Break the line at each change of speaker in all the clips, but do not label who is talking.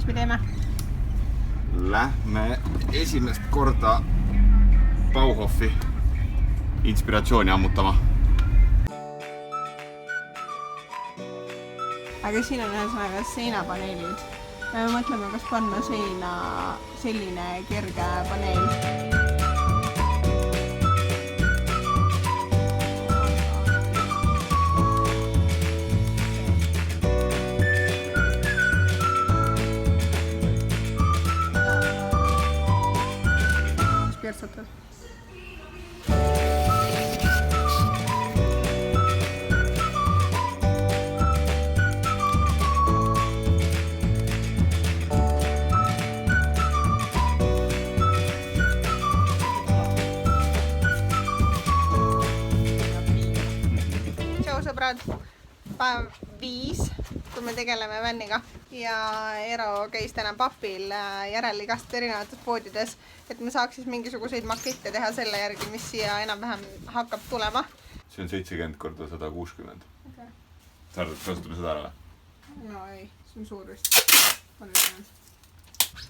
me teeme?
Lähme esimest korda Bauhofi inspiratsiooni ammutama.
Aga siin on ühesõnaga seinapaneelid. Me mõtleme, kas panna seina selline kerge paneel. Pertsatad. Tšau sõbrad, päev 5, kui me tegeleme vänniga ja Eero käis täna papil järel igast erinevates poodides, et me saaks siis mingisuguseid makette teha selle järgi, mis siia enam-vähem hakkab tulema.
See on 70 korda 160.
Okay.
Sa arvad, et kasutame seda ära?
No ei, see on suur vist.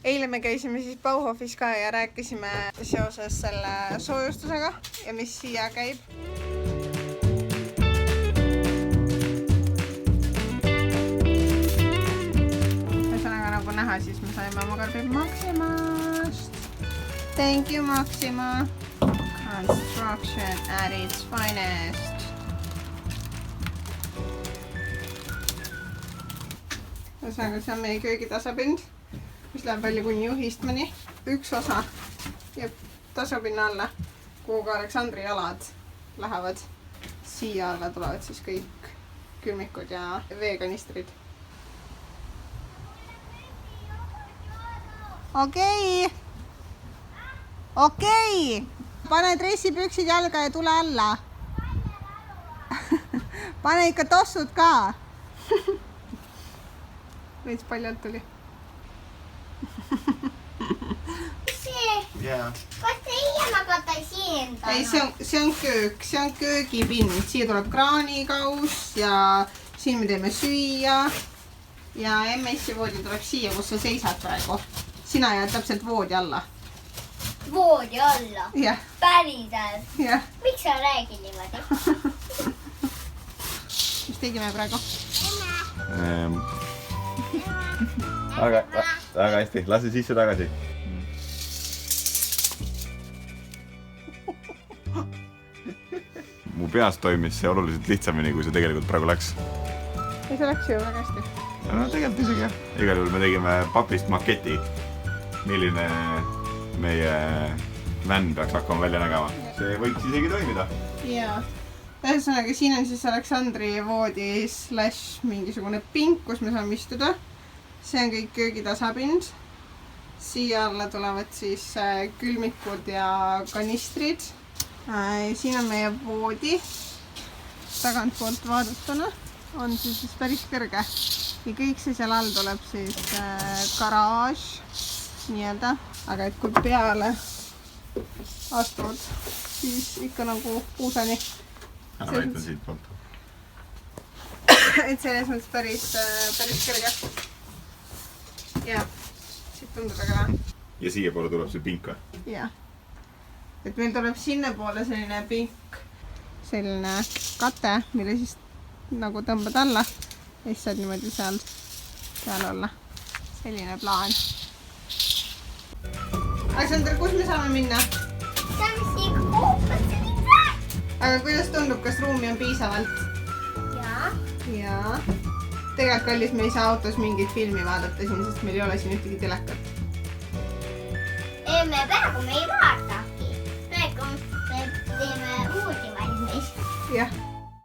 Eile me käisime siis Bauhofis ka ja rääkisime seoses selle soojustusega ja mis siia käib. Nagu näha, siis me saime oma karbib Maximast. Thank you, Maxima. Construction at its finest. Ühesõnaga, see on meie köögitasapind, mis läheb välja kuni juhistmani. Üks osa jääb tasapinna alla, kuhu ka Aleksandri jalad lähevad. Siia alla tulevad siis kõik külmikud ja veekanistrid. Okei. Pane dressipüksid jalga ja tule alla. Pane ikka tossud ka. Veits paljalt tuli.
Kas teie magate siin?
Ei, see on köök. See on köögipind. Siia tuleb kraanikaus ja siin me teeme süüa. Ja MS-i voodi tuleb siia, kus sa seisad praegu. Sina jääd täpselt voodi alla.
Voodi alla?
Jah.
Päriselt?
Jah.
Miks sa räägid niimoodi?
Mis tegime praegu?
Väga hästi, lase sisse tagasi. Mu peas toimis see oluliselt lihtsamini, kui see tegelikult praegu läks.
Ja see läks ju väga hästi.
No tegelikult isegi jah. Igal juhul me tegime papist maketi, milline meie vänn peaks hakkama välja nägema. See võiks isegi toimida.
Jaa. Ühesõnaga, siin on siis Aleksandri voodi slash mingisugune pink, kus me saame istuda. See on kõik köögitasapind. Siia alla tulevad siis külmikud ja kanistrid. Siin on meie voodi. Tagantpoolt vaadatuna on siis päris kõrge. Ja kõik see seal all tuleb siis garaaž, nii-öelda. Aga et kui peale astud, siis ikka nagu uusani.
Ära näitan siit poolt.
Et selles mõttes päris kõrge. Ja, siit tundub väga vähe.
Ja siia poole tuleb see pink või?
Jah. Et meil tuleb sinna poole selline pink, selline kate, mille siis nagu tõmbad alla. Ja siis saad niimoodi seal olla. Selline plaan. Aleksandr, kus me saame minna?
Saame siia kuupasse minna.
Aga kuidas tundub, kas ruumi on piisavalt?
Jaa.
Jaa. Tegelikult kallis, me ei saa autos mingit filmi vaadata siin, sest meil ei ole siin ühtegi telekat.
Me praegu me ei vaatagi. Praegu me teeme voodi valmis.
Jah.